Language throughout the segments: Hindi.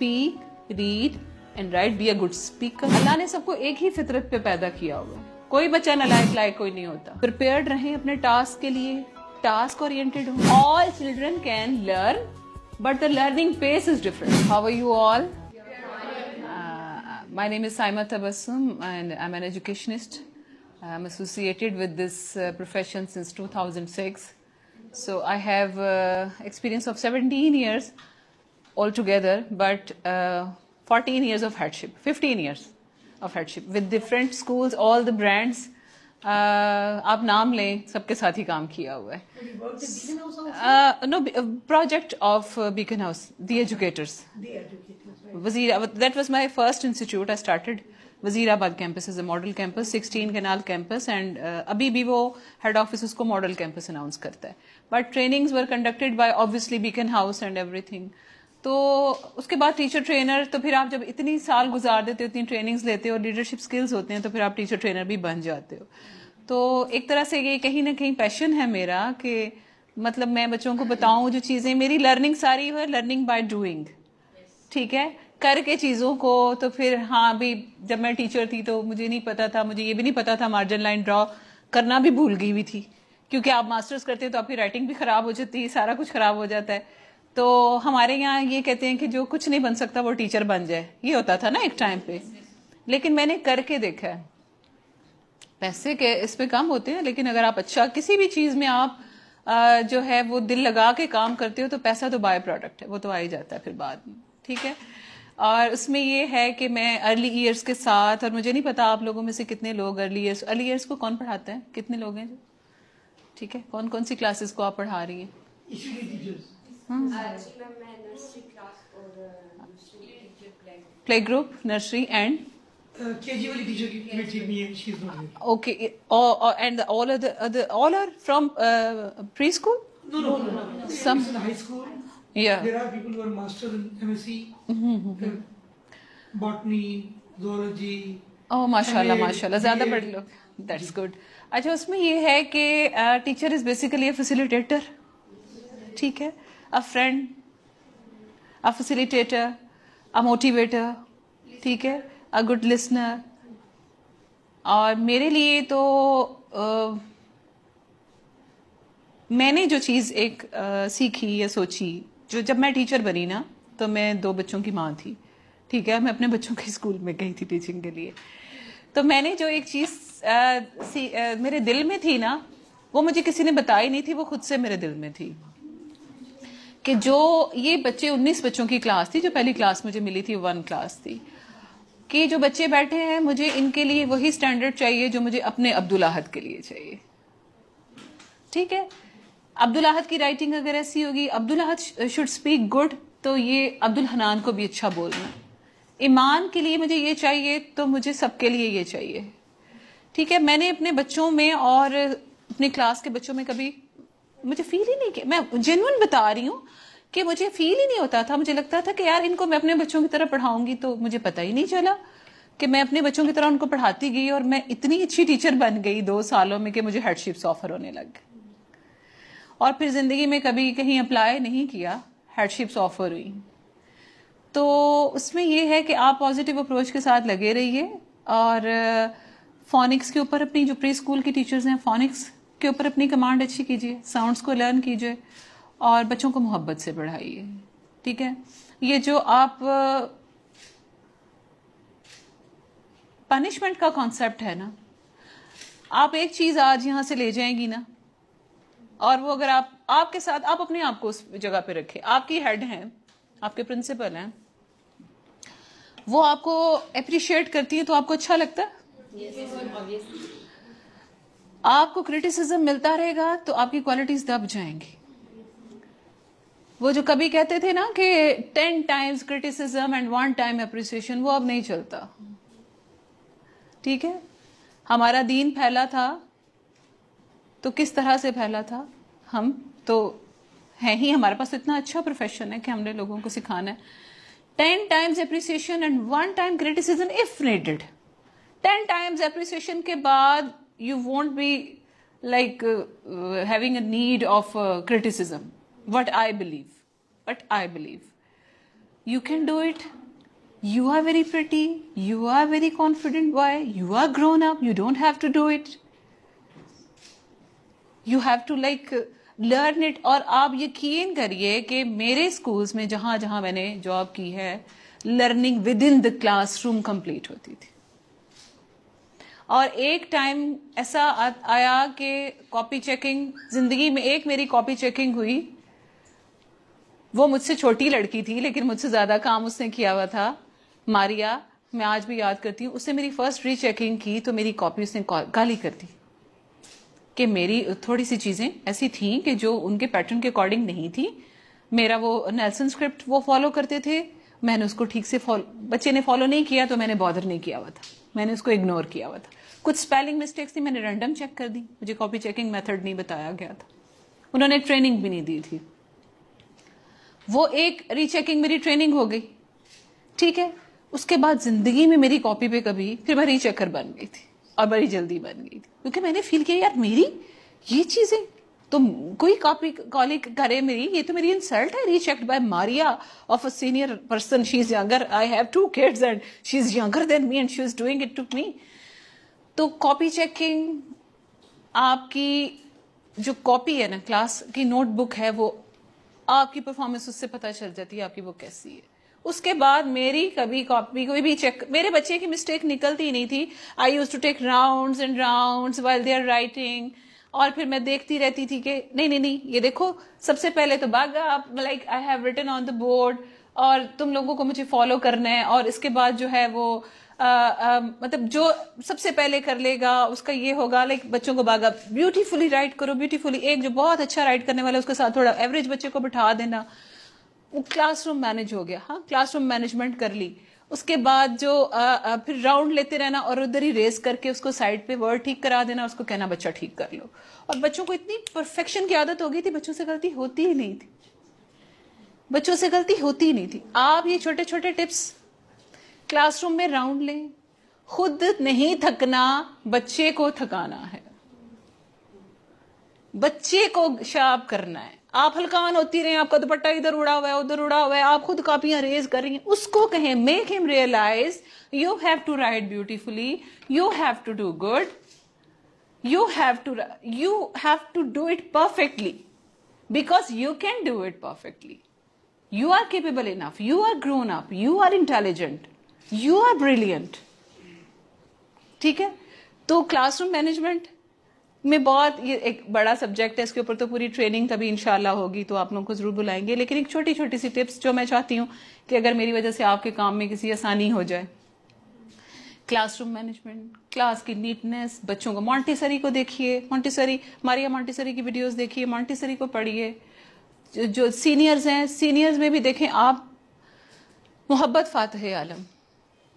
speak, read and write, be a good speaker. अल्लाह ने सबको एक ही फितरत पे पैदा किया हुआ है, कोई बच्चा नालायक लायक कोई नहीं होता. प्रिपेयर्ड रहें अपने टास्क के लिए, टास्क ओरिएंटेड हो. All children can learn, but the learning pace is different. How are you all? My name is Saima Tabassum and I'm an educationist. I'm associated with this profession since 2006. So I have experience of 17 years altogether, but 14 years of headship, 15 years of headship with different schools, all the brands. आप नाम लें, सबके साथ ही काम किया हुआ है. No, project of Beacon House, the educators. That was my first institute. I started Wazirabad campus as a model campus, 16 Canal campus, and अभी भी वो head office उसको model campus announce करता है. But trainings were conducted by obviously Beacon House and everything. तो उसके बाद टीचर ट्रेनर, तो फिर आप जब इतनी साल गुजार देते हो, इतनी ट्रेनिंग्स लेते हो, लीडरशिप स्किल्स होते हैं, तो फिर आप टीचर ट्रेनर भी बन जाते हो. तो एक तरह से ये कहीं ना कहीं पैशन है मेरा कि मतलब मैं बच्चों को बताऊं जो चीज़ें, मेरी लर्निंग सारी है लर्निंग बाय डूइंग. ठीक है, करके चीज़ों को. तो फिर हाँ भी जब मैं टीचर थी तो मुझे नहीं पता था, मुझे ये भी नहीं पता था मार्जिन लाइन ड्रॉ करना भी भूल गई हुई थी, क्योंकि आप मास्टर्स करते हो तो आपकी राइटिंग भी खराब हो जाती है, सारा कुछ खराब हो जाता है. तो हमारे यहाँ ये कहते हैं कि जो कुछ नहीं बन सकता वो टीचर बन जाए, ये होता था ना एक टाइम पे. लेकिन मैंने करके देखा है. पैसे के इस पे कम होते हैं, लेकिन अगर आप अच्छा किसी भी चीज़ में आप जो है वो दिल लगा के काम करते हो तो पैसा तो बाय प्रोडक्ट है, वो तो आ ही जाता है फिर बाद में. ठीक है. और उसमें ये है कि मैं अर्ली ईयर्स के साथ, और मुझे नहीं पता आप लोगों में से कितने लोग अर्ली ईयर्स को कौन पढ़ाते हैं, कितने लोग हैं जो, ठीक है, कौन कौन सी क्लासेस को आप पढ़ा रही हैं? Play group, nursery and KG वाली टीचर की मीटिंग में है, she is not there. Okay, and all are from preschool? No. Some It's in high school. Yeah. There are people who are master in MSc, botany, zoology. Oh, माशाल्लाह ज़्यादा बड़े लोग. That's good. अच्छा, उसमें ये है कि teacher is basically a facilitator. ठीक है, अ friend, a facilitator, a motivator. ठीक है, अ गुड लिसनर. और मेरे लिए तो मैंने जो चीज़ एक सीखी या सोची, जो जब मैं टीचर बनी ना, तो मैं 2 बच्चों की माँ थी. ठीक है, मैं अपने बच्चों के स्कूल में गई थी टीचिंग के लिए. तो मैंने जो एक चीज़ मेरे दिल में थी ना, वो मुझे किसी ने बताई नहीं थी, वो खुद से मेरे दिल में थी कि जो ये बच्चे 19 बच्चों की क्लास थी, जो पहली क्लास मुझे मिली थी 1 क्लास थी, कि जो बच्चे बैठे हैं मुझे इनके लिए वही स्टैंडर्ड चाहिए जो मुझे अपने अब्दुल अहद के लिए चाहिए. ठीक है, अब्दुल अहद की राइटिंग अगर ऐसी होगी, अब्दुल अहद शुड स्पीक गुड, तो ये अब्दुल हनान को भी अच्छा बोलना. ईमान के लिए मुझे ये चाहिए, तो मुझे सबके लिए ये चाहिए. ठीक है, मैंने अपने बच्चों में और अपनी क्लास के बच्चों में कभी मुझे फील ही नहीं किया, मैं जेन्युइन बता रही हूँ कि मुझे फील ही नहीं होता था. मुझे लगता था कि यार इनको मैं अपने बच्चों की तरह पढ़ाऊंगी, तो मुझे पता ही नहीं चला कि मैं अपने बच्चों की तरह उनको पढ़ाती गई और मैं इतनी अच्छी टीचर बन गई 2 सालों में कि मुझे हेडशिप्स ऑफर होने लग गए. और फिर जिंदगी में कभी कहीं अप्लाई नहीं किया, हेडशिप्स ऑफर हुई. तो उसमें ये है कि आप पॉजिटिव अप्रोच के साथ लगे रहिए और फोनिक्स के ऊपर अपनी, जो प्री स्कूल की टीचर्स हैं, फोनिक्स के ऊपर अपनी कमांड अच्छी कीजिए, साउंड्स को लर्न कीजिए और बच्चों को मोहब्बत से पढ़ाइए. ठीक है, ये जो आप पनिशमेंट का कॉन्सेप्ट है ना, आप एक चीज आज यहां से ले जाएंगी ना, और वो अगर आपके साथ आप अपने आप को उस जगह पे रखें, आपकी हेड हैं, आपके प्रिंसिपल हैं, वो आपको अप्रिशिएट करती है तो आपको अच्छा लगता है. आपको क्रिटिसिज्म मिलता रहेगा तो आपकी क्वालिटीज दब जाएंगी. वो जो कभी कहते थे ना कि 10 times criticism and 1 time appreciation, वो अब नहीं चलता. ठीक है, हमारा दीन फैला था तो किस तरह से फैला था, हम तो हैं ही, हमारे पास इतना अच्छा प्रोफेशन है कि हमने लोगों को सिखाना है. 10 times appreciation and 1 time criticism if needed. 10 times appreciation के बाद you won't be like having a need of criticism. What I believe. You can do it. You are very pretty. You are very confident boy. You are grown up. You don't have to do it. You have to like learn it. और आप यकीन करिए कि मेरे स्कूल्स में जहाँ जहाँ मैंने जॉब की है, learning with in the classroom complete होती थी. और एक टाइम ऐसा आया कि कॉपी चेकिंग, जिंदगी में एक मेरी कॉपी चेकिंग हुई. वो मुझसे छोटी लड़की थी लेकिन मुझसे ज्यादा काम उसने किया हुआ था. मारिया, मैं आज भी याद करती हूँ. उसने मेरी फर्स्ट रीचेकिंग की तो मेरी कॉपी उसने गाली कर दी कि मेरी थोड़ी सी चीजें ऐसी थी कि जो उनके पैटर्न के अकॉर्डिंग नहीं थी. मेरा वो नेल्सन स्क्रिप्ट वो फॉलो करते थे, मैंने उसको ठीक से बच्चे ने फॉलो नहीं किया तो मैंने बॉदर नहीं किया हुआ था, मैंने उसको इग्नोर किया हुआ था. कुछ स्पेलिंग मिस्टेक्स थी, मैंने रैंडम चेक कर दी, मुझे कॉपी चेकिंग मेथड नहीं बताया गया था, उन्होंने ट्रेनिंग भी नहीं दी थी. वो एक रीचेकिंग मेरी ट्रेनिंग हो गई, ठीक है. उसके बाद जिंदगी में मेरी कॉपी पे कभी फिर मैं रीचेकर बन गई थी और बड़ी जल्दी बन गई थी क्योंकि मैंने फील किया यार मेरी ये चीजें तो कोई कॉपी कॉलिक करे मेरी, ये तो मेरी इंसल्ट है. Rechecked by Maria of a senior person, she is younger, I have 2 kids and she is younger than me and she is doing it to me. तो कॉपी चेकिंग, आपकी जो कॉपी है ना, क्लास की नोटबुक है, वो आपकी परफॉर्मेंस उससे पता चल जाती है आपकी वो कैसी है. उसके बाद मेरी कभी कॉपी कोई भी चेक, मेरे बच्चे की मिस्टेक निकलती ही नहीं थी. I use to take rounds and rounds while they are writing, और फिर मैं देखती रहती थी कि नहीं ये देखो, सबसे पहले तो भागा आप, like I have written on the board और तुम लोगों को मुझे फॉलो करना है. और इसके बाद जो है वो मतलब जो सबसे पहले कर लेगा उसका ये होगा, लाइक बच्चों को भागा ब्यूटीफुली राइट करो, ब्यूटीफुली. एक जो बहुत अच्छा राइट करने वाला है उसके साथ थोड़ा एवरेज बच्चे को बिठा देना. वो क्लासरूम मैनेज हो गया. हाँ, क्लासरूम मैनेजमेंट कर ली. उसके बाद जो फिर राउंड लेते रहना और उधर ही रेस करके उसको साइड पे वर्ड ठीक करा देना, उसको कहना बच्चा ठीक कर लो. और बच्चों को इतनी परफेक्शन की आदत हो गई थी, बच्चों से गलती होती ही नहीं थी, बच्चों से गलती होती ही नहीं थी. आप ये छोटे छोटे टिप्स क्लासरूम में राउंड लें. खुद नहीं थकना, बच्चे को थकाना है, बच्चे को शार्प करना है. आप हल्कान होती रहे, आपका दुपट्टा इधर उड़ा हुआ है उधर उड़ा हुआ है, आप खुद कॉपियां रेज कर रही हैं, उसको कहें, make him realise you have to write beautifully, you have to do good, you have to do it perfectly because you can do it perfectly. You are capable enough, you are grown up, you are intelligent, you are brilliant. ठीक है. तो क्लासरूम मैनेजमेंट में बहुत ये एक बड़ा सब्जेक्ट है, इसके ऊपर तो पूरी ट्रेनिंग तभी इंशाल्लाह होगी तो आप लोगों को जरूर बुलाएंगे. लेकिन एक छोटी छोटी सी टिप्स जो मैं चाहती हूँ कि अगर मेरी वजह से आपके काम में किसी आसानी हो जाए. क्लासरूम मैनेजमेंट, क्लास की नीटनेस, बच्चों को मॉन्टेसरी को देखिए, मॉन्टेसरी, मारिया मॉन्टेसरी की वीडियोस देखिए, मॉन्टेसरी को पढ़िए. जो सीनियर्स हैं, सीनियर्स में भी देखें आप मोहब्बत फातिह आलम,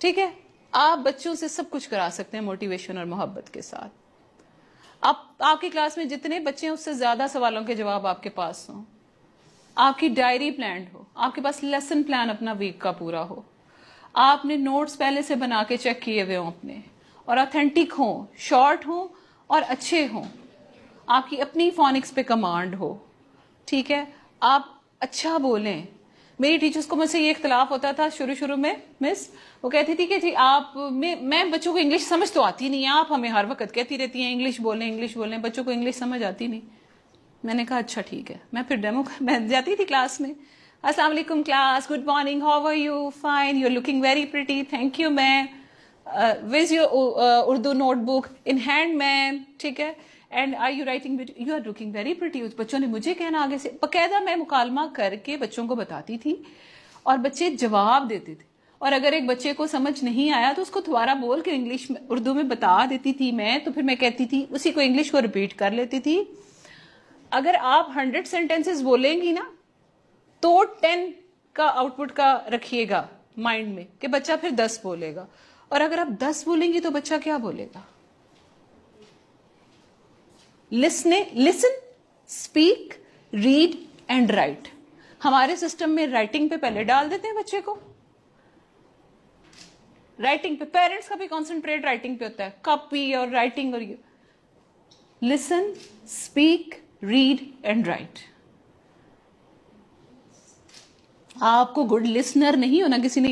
ठीक है. आप बच्चों से सब कुछ करा सकते हैं मोटिवेशन और मोहब्बत के साथ. आपकी क्लास में जितने बच्चे हैं उससे ज्यादा सवालों के जवाब आपके पास हों, आपकी डायरी प्लान हो, आपके पास लेसन प्लान अपना वीक का पूरा हो, आपने नोट्स पहले से बना के चेक किए हुए हों अपने, और ऑथेंटिक हों, शॉर्ट हों और अच्छे हों, आपकी अपनी फोनिक्स पे कमांड हो, ठीक है. आप अच्छा बोलें. मेरी टीचर्स को मुझसे ये इख्तलाफ होता था शुरू में, मिस वो कहती थी कि जी आप मैं बच्चों को इंग्लिश समझ तो आती नहीं, आप हमें हर वक्त कहती रहती हैं इंग्लिश बोलें, बच्चों को इंग्लिश समझ आती नहीं. मैंने कहा अच्छा ठीक है. मैं फिर मैं जाती थी क्लास में, अस्सलाम वालेकुम class, good morning, how are you, fine, you are looking very pretty, thank you ma'am, with your Urdu notebook in hand ma'am, ठीक है, and are you writing, you are looking very pretty. उस बच्चों ने मुझे कहना आगे से, बाकायदा मैं मुकालमा करके बच्चों को बताती थी और बच्चे जवाब देते थे. और अगर एक बच्चे को समझ नहीं आया तो उसको दोबारा बोल के इंग्लिश में उर्दू में बता देती थी मैं, तो फिर मैं कहती थी उसी को इंग्लिश को रिपीट कर लेती थी. अगर आप 100 सेंटेंसेस बोलेंगी ना तो 10 का आउटपुट का रखिएगा माइंड में कि बच्चा फिर 10 बोलेगा. और अगर आप 10 बोलेंगी तो बच्चा क्या बोलेगा? Listen, speak, read and right. हमारे सिस्टम में राइटिंग पे पहले डाल देते हैं बच्चे को, राइटिंग पे. पेरेंट्स का भी कॉन्सेंट्रेट राइटिंग पे होता है, कॉपी और राइटिंग. और listen, speak, read and right. आपको गुड लिसनर नहीं होना, किसी ने